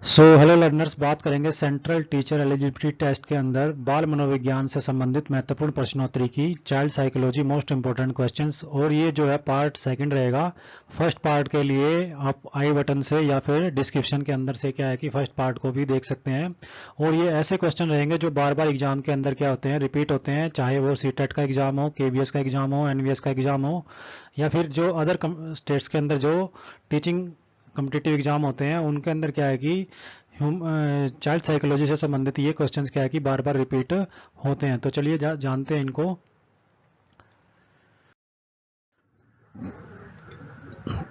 Hello learners, बात करेंगे central teacher eligibility test के अंदर बाल मनोविज्ञान से संबंधित महत्वपूर्ण प्रश्नोत्तरी की child psychology most important questions. और ये जो है पार्ट सेकंड रहेगा। फर्स्ट पार्ट के लिए आप आई बटन से या फिर डिस्क्रिप्शन के अंदर से क्या है कि फर्स्ट पार्ट को भी देख सकते हैं। और ये ऐसे क्वेश्चन रहेंगे जो बार बार एग्जाम के अंदर क्या होते हैं, रिपीट होते हैं, चाहे वो सीटेट का एग्जाम हो, केबीएस का एग्जाम हो, एनवीएस का एग्जाम हो, या फिर जो अदर स्टेट्स के अंदर जो टीचिंग कम्पिटिटिव एग्जाम होते हैं उनके अंदर क्या है कि चाइल्ड साइकोलॉजी से संबंधित ये क्वेश्चंस क्या है कि बार बार रिपीट होते हैं। तो चलिए जानते हैं इनको।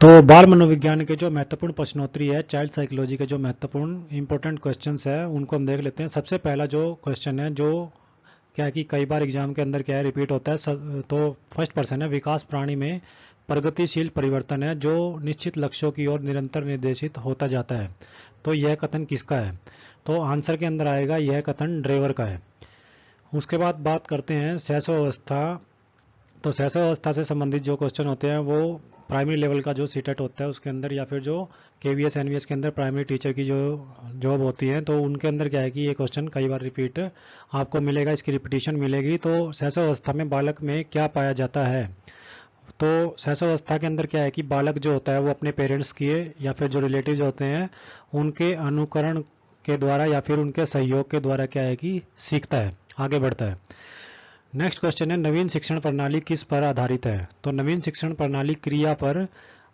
तो बाल मनोविज्ञान के जो महत्वपूर्ण प्रश्नोत्तरी है, चाइल्ड साइकोलॉजी के जो महत्वपूर्ण इंपॉर्टेंट क्वेश्चंस है उनको हम देख लेते हैं। सबसे पहला जो क्वेश्चन है, जो क्या है कि कई बार एग्जाम के अंदर क्या है रिपीट होता है, तो फर्स्ट पर्सन है, विकास प्राणी में प्रगतिशील परिवर्तन है जो निश्चित लक्ष्यों की ओर निरंतर निर्देशित होता जाता है। तो यह कथन किसका है? तो आंसर के अंदर आएगा यह कथन ड्रेवर का है। उसके बाद बात करते हैं शैशवावस्था। तो शैशवावस्था से संबंधित जो क्वेश्चन होते हैं वो प्राइमरी लेवल का जो सीटेट होता है उसके अंदर, या फिर जो केवीएस एनवीएस के अंदर प्राइमरी टीचर की जो जॉब होती है, तो उनके अंदर क्या है कि ये क्वेश्चन कई बार रिपीट आपको मिलेगा, इसकी रिपीटिशन मिलेगी। तो शैशवावस्था में बालक में क्या पाया जाता है? तो शैशवावस्था के अंदर क्या है कि बालक जो होता है वो अपने पेरेंट्स की या फिर जो रिलेटिव्स होते हैं उनके अनुकरण के द्वारा या फिर उनके सहयोग के द्वारा क्या है कि सीखता है, आगे बढ़ता है। नेक्स्ट क्वेश्चन है, नवीन शिक्षण प्रणाली किस पर आधारित है? तो नवीन शिक्षण प्रणाली क्रिया पर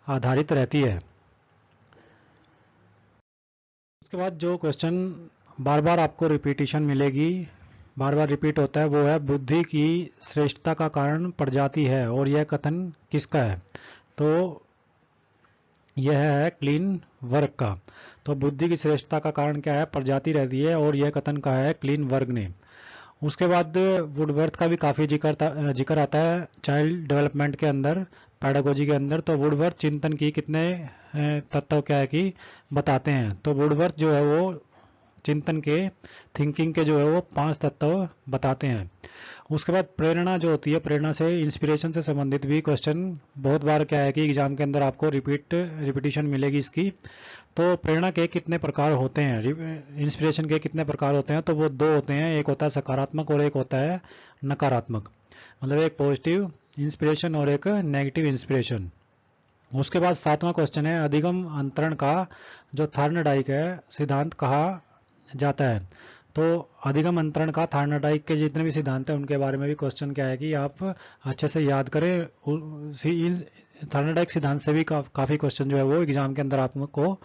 आधारित रहती है। उसके बाद जो क्वेश्चन बार बार आपको रिपीटिशन मिलेगी, बार बार रिपीट होता है, वो है बुद्धि की श्रेष्ठता का कारण प्रजाति है, और यह कथन किसका है? तो यह है क्लीन वर्ग का। तो बुद्धि की श्रेष्ठता का कारण क्या है? प्रजाति रहती है, और यह कथन कहा है क्लीन वर्ग ने। उसके बाद वुडवर्थ का भी काफ़ी जिक्र आता है चाइल्ड डेवलपमेंट के अंदर, पैडागोजी के अंदर। तो वुडवर्थ चिंतन की कितने तत्व क्या है कि बताते हैं? तो वुडवर्थ जो है वो चिंतन के, थिंकिंग के जो है वो 5 तत्व बताते हैं। उसके बाद प्रेरणा जो होती है, प्रेरणा से, इंस्पिरेशन से संबंधित भी क्वेश्चन बहुत बार क्या है कि एग्जाम के अंदर आपको रिपीटिशन मिलेगी इसकी। तो प्रेरणा के कितने प्रकार होते हैं, इंस्पिरेशन के कितने प्रकार होते हैं? तो वो 2 होते हैं, एक होता है सकारात्मक और एक होता है नकारात्मक, मतलब एक पॉजिटिव इंस्पिरेशन और एक नेगेटिव इंस्पिरेशन। उसके बाद 7वां क्वेश्चन है, अधिगम अंतरण का जो थॉर्नडाइक है सिद्धांत कहा जाता है। तो अधिगम अंतरण का थॉर्नडाइक के जितने भी सिद्धांत हैं उनके बारे में भी क्वेश्चन क्या है कि आप अच्छे से याद करें। थॉर्नडाइक सिद्धांत से भी काफ़ी क्वेश्चन जो है वो एग्जाम के अंदर आपको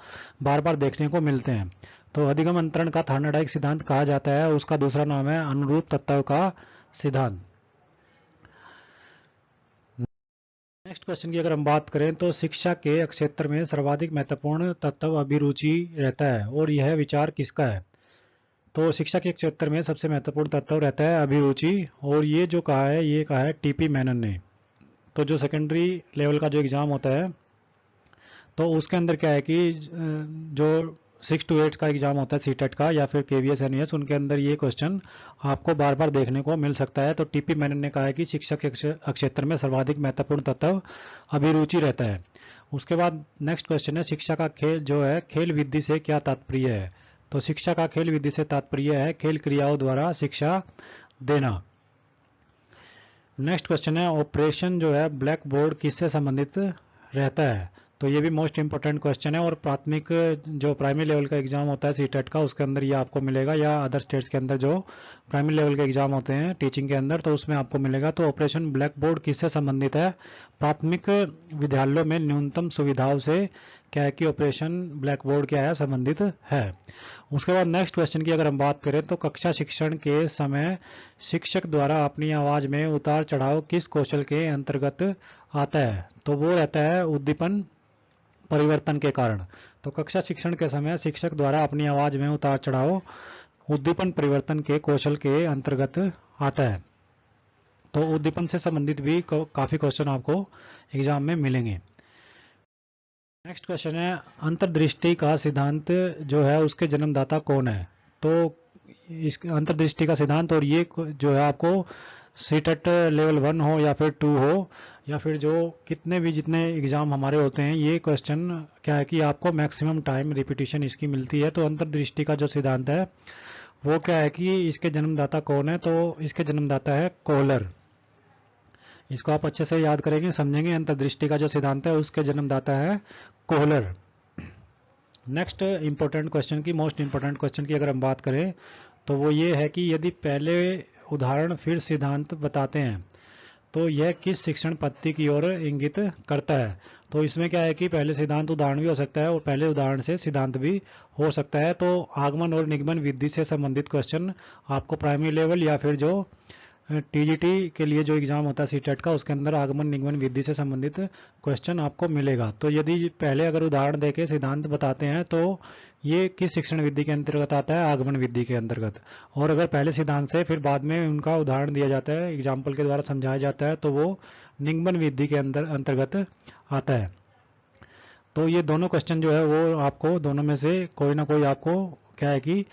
बार बार देखने को मिलते हैं। तो अधिगम अंतरण का थॉर्नडाइक सिद्धांत कहा जाता है, उसका दूसरा नाम है अनुरूप तत्व का सिद्धांत। नेक्स्ट क्वेश्चन की अगर हम बात करें तो शिक्षा के क्षेत्र में सर्वाधिक महत्वपूर्ण तत्व अभिरुचि रहता है, और यह विचार किसका है? तो शिक्षा के क्षेत्र में सबसे महत्वपूर्ण तत्व रहता है अभिरुचि, और ये जो कहा है ये कहा है टीपी मैनन ने। तो जो सेकेंडरी लेवल का जो एग्ज़ाम होता है तो उसके अंदर क्या है कि जो 6 to 8 का एग्ज़ाम होता है सीटेट का या फिर केवीएस एनवीएस, उनके अंदर ये क्वेश्चन आपको बार बार देखने को मिल सकता है। तो टीपी मैनन ने कहा है कि शिक्षा के क्षेत्र में सर्वाधिक महत्वपूर्ण तत्व अभिरुचि रहता है। उसके बाद नेक्स्ट क्वेश्चन है, शिक्षा का खेल जो है खेल विधि से क्या तात्पर्य है? तो शिक्षा का खेल विधि से तात्पर्य है खेल क्रियाओं द्वारा शिक्षा देना। नेक्स्ट क्वेश्चन है, ऑपरेशन जो है ब्लैक बोर्ड किससे संबंधित रहता है? तो ये भी मोस्ट इंपॉर्टेंट क्वेश्चन है, और प्राथमिक जो प्राइमरी लेवल का एग्जाम होता है सीटेट का उसके अंदर ये आपको मिलेगा, या अदर स्टेट्स के अंदर जो प्राइमरी लेवल के एग्जाम होते हैं टीचिंग के अंदर तो उसमें आपको मिलेगा। तो ऑपरेशन ब्लैक बोर्ड किससे संबंधित है? प्राथमिक विद्यालयों में न्यूनतम सुविधाओं से क्या है कि ऑपरेशन ब्लैक बोर्ड क्या है, संबंधित है। उसके बाद नेक्स्ट क्वेश्चन की अगर हम बात करें तो कक्षा शिक्षण के समय शिक्षक द्वारा अपनी आवाज में उतार चढ़ाव किस कौशल के अंतर्गत आता है? तो वो रहता है उद्दीपन परिवर्तन के कारण। तो कक्षा शिक्षण के समय शिक्षक द्वारा अपनी आवाज में उतार चढ़ाव उद्दीपन परिवर्तन के कौशल के अंतर्गत आता है। तो उद्दीपन से संबंधित भी काफी क्वेश्चन आपको एग्जाम में मिलेंगे। नेक्स्ट क्वेश्चन है, अंतर्दृष्टि का सिद्धांत जो है उसके जन्मदाता कौन है? तो इस अंतर्दृष्टि का सिद्धांत, और ये जो है आपको सीटेट लेवल 1 हो या फिर 2 हो या फिर जो जितने एग्ज़ाम हमारे होते हैं, ये क्वेश्चन क्या है कि आपको मैक्सिमम टाइम रिपीटिशन इसकी मिलती है। तो अंतर्दृष्टि का जो सिद्धांत है वो क्या है कि इसके जन्मदाता कौन है, तो इसके जन्मदाता है कोहलर। इसको आप अच्छे से याद करेंगे, समझेंगे। अंतर्दृष्टि का जो सिद्धांत है उसके जन्मदाता है कोहलर। नेक्स्ट इंपॉर्टेंट क्वेश्चन की, मोस्ट इंपॉर्टेंट क्वेश्चन की अगर हम बात करें तो वो ये है कि यदि पहले उदाहरण फिर सिद्धांत बताते हैं तो यह किस शिक्षण पद्धति की ओर इंगित करता है। तो इसमें क्या है कि पहले सिद्धांत उदाहरण भी हो सकता है और पहले उदाहरण से सिद्धांत भी हो सकता है। तो आगमन और निगमन विधि से संबंधित क्वेश्चन आपको प्राइमरी लेवल या फिर जो टीजीटी के लिए जो एग्जाम होता है सीटेट का, उसके अंदर आगमन निगमन विधि से संबंधित क्वेश्चन आपको मिलेगा। तो यदि पहले अगर उदाहरण देके सिद्धांत बताते हैं तो ये किस शिक्षण विधि के अंतर्गत आता है, आगमन विधि के अंतर्गत। और अगर पहले सिद्धांत से फिर बाद में उनका उदाहरण दिया जाता है, एग्जाम्पल के द्वारा समझाया जाता है, तो वो निगमन विधि के अंतर्गत आता है। तो ये दोनों क्वेश्चन जो है वो आपको दोनों में से कोई ना कोई आपको क्या है कि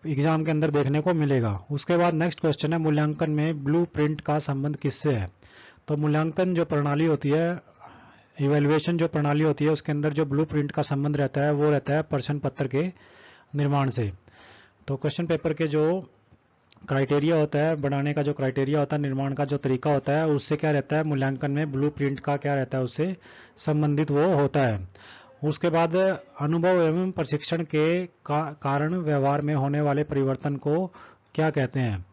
एग्जाम के अंदर देखने को मिलेगा। उसके बाद नेक्स्ट क्वेश्चन है, मूल्यांकन में ब्लूप्रिंट का संबंध किससे है। तो मूल्यांकन जो प्रणाली होती है, इवेल्युएशन जो प्रणाली होती है, उसके अंदर जो ब्लूप्रिंट का संबंध रहता है वो रहता है प्रश्न पत्र के निर्माण से। तो क्वेश्चन पेपर के जो क्राइटेरिया होता है, बनाने का जो क्राइटेरिया होता है, निर्माण का जो तरीका होता है, उससे क्या रहता है, मूल्यांकन में ब्लूप्रिंट का क्या रहता है, उससे संबंधित वो होता है। उसके बाद अनुभव एवं प्रशिक्षण के कारण व्यवहार में होने वाले परिवर्तन को क्या कहते हैं।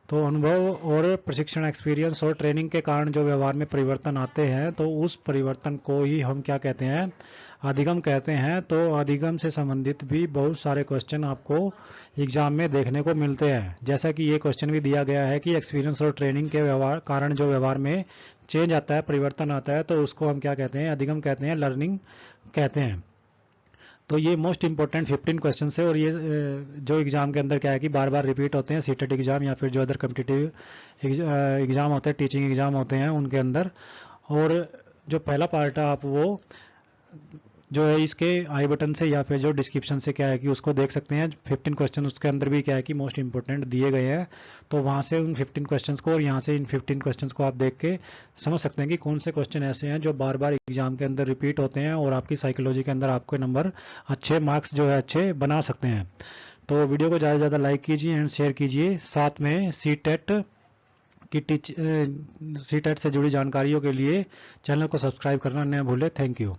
तो अनुभव और प्रशिक्षण, एक्सपीरियंस और ट्रेनिंग के कारण जो व्यवहार में परिवर्तन आते हैं तो उस परिवर्तन को ही हम क्या कहते हैं, अधिगम कहते हैं। तो अधिगम से संबंधित भी बहुत सारे क्वेश्चन आपको एग्जाम में देखने को मिलते हैं। जैसा कि ये क्वेश्चन भी दिया गया है कि एक्सपीरियंस और ट्रेनिंग के व्यवहार कारण जो व्यवहार में चेंज आता है, परिवर्तन आता है, तो उसको हम क्या कहते हैं, अधिगम कहते हैं, लर्निंग कहते हैं। तो ये मोस्ट इंपॉर्टेंट 15 क्वेश्चन है और ये जो एग्जाम के अंदर क्या है कि बार बार रिपीट होते हैं, सीटेट एग्जाम या फिर जो अदर कम्पिटिटिव एग्जाम होते हैं, टीचिंग एग्जाम होते हैं उनके अंदर। और जो पहला पार्ट है आप वो जो है इसके आई बटन से या फिर जो डिस्क्रिप्शन से क्या है कि उसको देख सकते हैं। 15 क्वेश्चन उसके अंदर भी क्या है कि मोस्ट इंपॉर्टेंट दिए गए हैं, तो वहाँ से उन 15 क्वेश्चंस को और यहाँ से इन 15 क्वेश्चंस को आप देख के समझ सकते हैं कि कौन से क्वेश्चन ऐसे हैं जो बार बार एग्जाम के अंदर रिपीट होते हैं और आपकी साइकोलॉजी के अंदर आपके नंबर अच्छे मार्क्स जो है अच्छे बना सकते हैं। तो वीडियो को ज़्यादा से ज़्यादा लाइक कीजिए एंड शेयर कीजिए। साथ में सीटेट से जुड़ी जानकारियों के लिए चैनल को सब्सक्राइब करना न भूलें। Thank you.